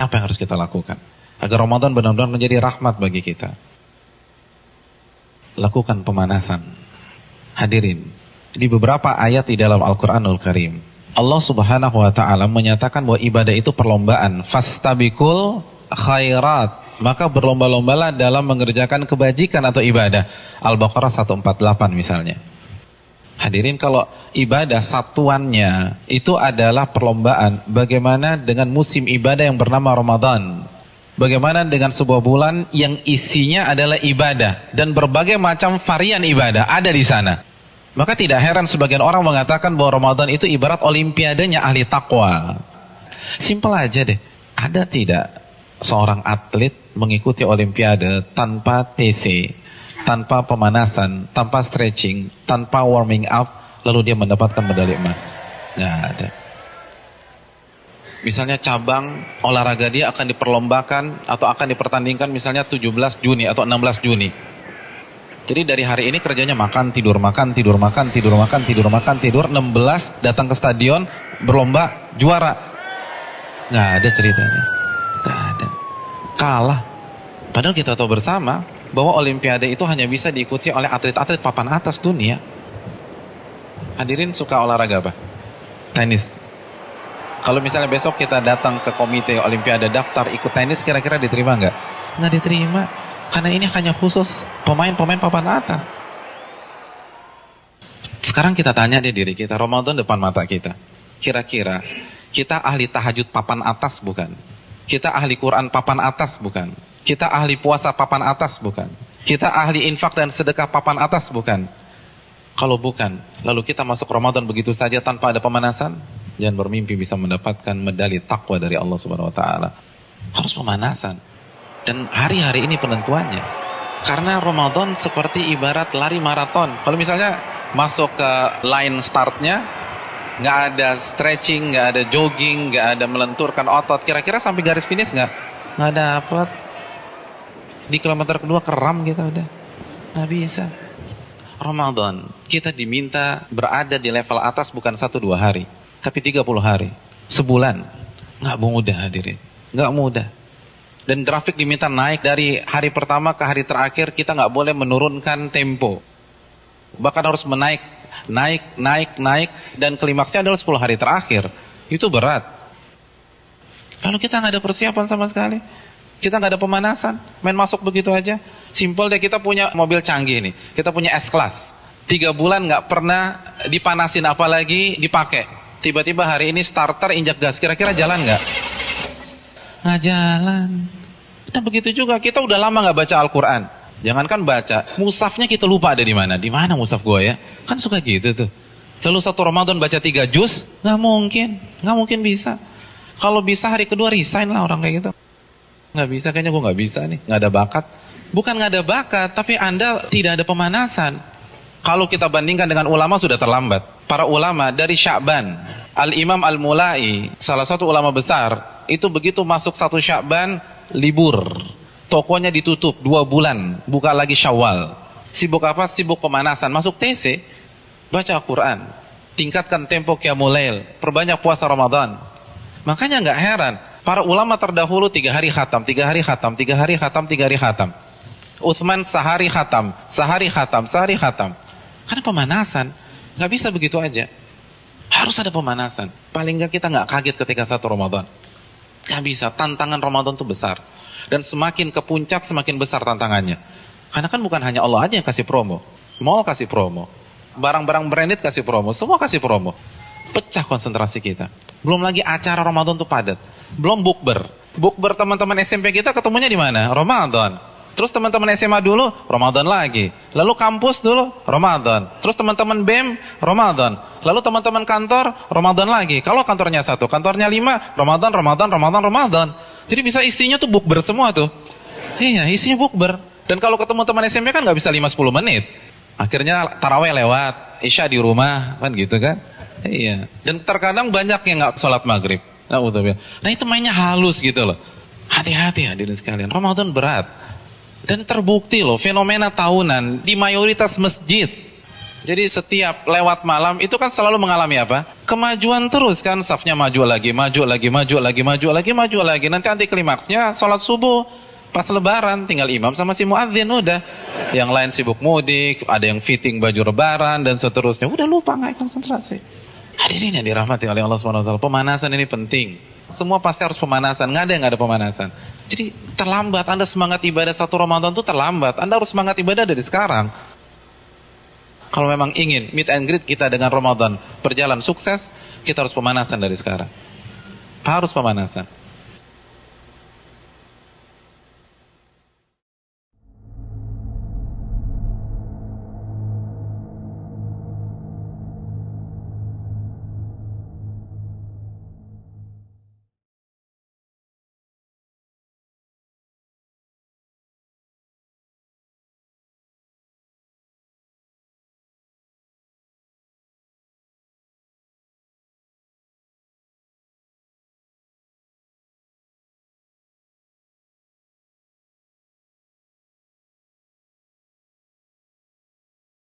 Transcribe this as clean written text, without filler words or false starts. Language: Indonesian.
Apa yang harus kita lakukan agar Ramadan benar-benar menjadi rahmat bagi kita? Lakukan pemanasan. Hadirin, di beberapa ayat di dalam Al-Quranul Karim, Allah Subhanahu wa ta'ala menyatakan bahwa ibadah itu perlombaan. Fastabiqul khairat, maka berlomba-lombalah dalam mengerjakan kebajikan atau ibadah. Al-Baqarah 148 misalnya. Hadirin, kalau ibadah satuannya itu adalah perlombaan, bagaimana dengan musim ibadah yang bernama Ramadan? Bagaimana dengan sebuah bulan yang isinya adalah ibadah dan berbagai macam varian ibadah ada di sana? Maka tidak heran sebagian orang mengatakan bahwa Ramadan itu ibarat olimpiadenya ahli takwa. Simpel aja deh. Ada tidak seorang atlet mengikuti olimpiade tanpa TC, tanpa pemanasan, tanpa stretching, tanpa warming up, lalu dia mendapatkan medali emas? Nggak ada. Misalnya cabang olahraga dia akan diperlombakan atau akan dipertandingkan misalnya 17 Juni atau 16 Juni. Jadi dari hari ini kerjanya makan, tidur, makan, tidur, makan, tidur, makan, tidur, makan, tidur. 16 datang ke stadion, berlomba, juara. Nggak ada ceritanya. Nggak ada. Kalah. Padahal kita tahu bersama bahwa olimpiade itu hanya bisa diikuti oleh atlet-atlet papan atas dunia. Hadirin suka olahraga apa? Tenis. Kalau misalnya besok kita datang ke komite olimpiade daftar ikut tenis, kira-kira diterima nggak? Nggak diterima. Karena ini hanya khusus pemain-pemain papan atas. Sekarang kita tanya deh diri kita, Ramadan depan mata kita. Kira-kira kita ahli tahajud papan atas bukan? Kita ahli Quran papan atas bukan? Kita ahli puasa papan atas bukan? Kita ahli infak dan sedekah papan atas bukan? Kalau bukan, lalu kita masuk Ramadan begitu saja tanpa ada pemanasan? Jangan bermimpi bisa mendapatkan medali takwa dari Allah Subhanahu wa taala. Harus pemanasan. Dan hari-hari ini penentuannya. Karena Ramadan seperti ibarat lari maraton. Kalau misalnya masuk ke line startnya, nggak ada stretching, nggak ada jogging, nggak ada melenturkan otot, kira-kira sampai garis finish nggak? Nggak dapet. Di kilometer kedua keram kita udah. Nggak bisa. Ramadan, kita diminta berada di level atas bukan 1-2 hari, tapi 30 hari, sebulan. Nggak mudah hadirin, nggak mudah. Dan grafik diminta naik dari hari pertama ke hari terakhir, kita nggak boleh menurunkan tempo. Bahkan harus naik, dan klimaksnya adalah 10 hari terakhir. Itu berat. Lalu kita nggak ada persiapan sama sekali. Kita nggak ada pemanasan, main masuk begitu aja. Simpel deh, kita punya mobil canggih nih, kita punya S-Class. 3 bulan nggak pernah dipanasin, apalagi dipakai. Tiba-tiba hari ini starter injak gas, kira-kira jalan nggak? Nggak jalan. Dan begitu juga, kita udah lama nggak baca Al-Quran. Jangankan baca, mushafnya kita lupa ada di mana. Di mana mushaf gue ya? Kan suka gitu tuh. Lalu satu Ramadan baca 3 juz, nggak mungkin bisa. Kalau bisa hari kedua resign lah orang kayak gitu. Nggak bisa, kayaknya gue nggak bisa nih, nggak ada bakat. Bukan nggak ada bakat, tapi Anda tidak ada pemanasan. Kalau kita bandingkan dengan ulama sudah terlambat. Para ulama dari Sya'ban, Al-Imam Al-Mulai, salah satu ulama besar, itu begitu masuk 1 Sya'ban, libur. Tokonya ditutup 2 bulan, buka lagi Syawal. Sibuk apa? Sibuk pemanasan. Masuk TC, baca Al-Quran, tingkatkan tempo Qiyamul Lail, perbanyak puasa Ramadan. Makanya nggak heran, para ulama terdahulu 3 hari khatam, 3 hari khatam, 3 hari khatam, 3 hari khatam. Utsman sehari khatam, sehari khatam, sehari khatam. Karena pemanasan, nggak bisa begitu aja. Harus ada pemanasan. Paling nggak kita nggak kaget ketika 1 Ramadan. Nggak bisa, tantangan Ramadan itu besar. Dan semakin ke puncak, semakin besar tantangannya. Karena kan bukan hanya Allah aja yang kasih promo. Mall kasih promo. Barang-barang branded kasih promo. Semua kasih promo. Pecah konsentrasi kita. Belum lagi acara Ramadan itu padat. Belum bukber. Bukber teman-teman SMP kita ketemunya di mana? Ramadan. Terus teman-teman SMA dulu, Ramadan lagi. Lalu kampus dulu, Ramadan. Terus teman-teman BEM, Ramadan. Lalu teman-teman kantor, Ramadan lagi. Kalau kantornya 1, kantornya 5, Ramadan. Jadi bisa isinya tuh bukber semua tuh. Iya, isinya bukber. Dan kalau ketemu teman SMP kan nggak bisa 5-10 menit. Akhirnya taraweh lewat, Isya di rumah, kan gitu kan. Iya. Dan terkadang banyak yang nggak sholat maghrib. Nah itu mainnya halus gitu loh. Hati-hati hadirin sekalian, Ramadan berat. Dan terbukti loh, fenomena tahunan di mayoritas masjid. Jadi setiap lewat malam itu kan selalu mengalami apa? Kemajuan terus kan, safnya maju lagi, maju lagi, maju lagi, maju lagi, maju lagi. Nanti anti klimaksnya sholat subuh pas lebaran, tinggal imam sama si muadzin udah. Yang lain sibuk mudik, ada yang fitting baju lebaran dan seterusnya. Udah lupa, nggak konsentrasi. Hadirin yang dirahmati oleh Allah SWT, pemanasan ini penting. Semua pasti harus pemanasan, nggak ada yang nggak ada pemanasan. Jadi terlambat, Anda semangat ibadah satu Ramadan itu terlambat. Anda harus semangat ibadah dari sekarang. Kalau memang ingin meet and greet kita dengan Ramadan berjalan sukses, kita harus pemanasan dari sekarang. Harus pemanasan.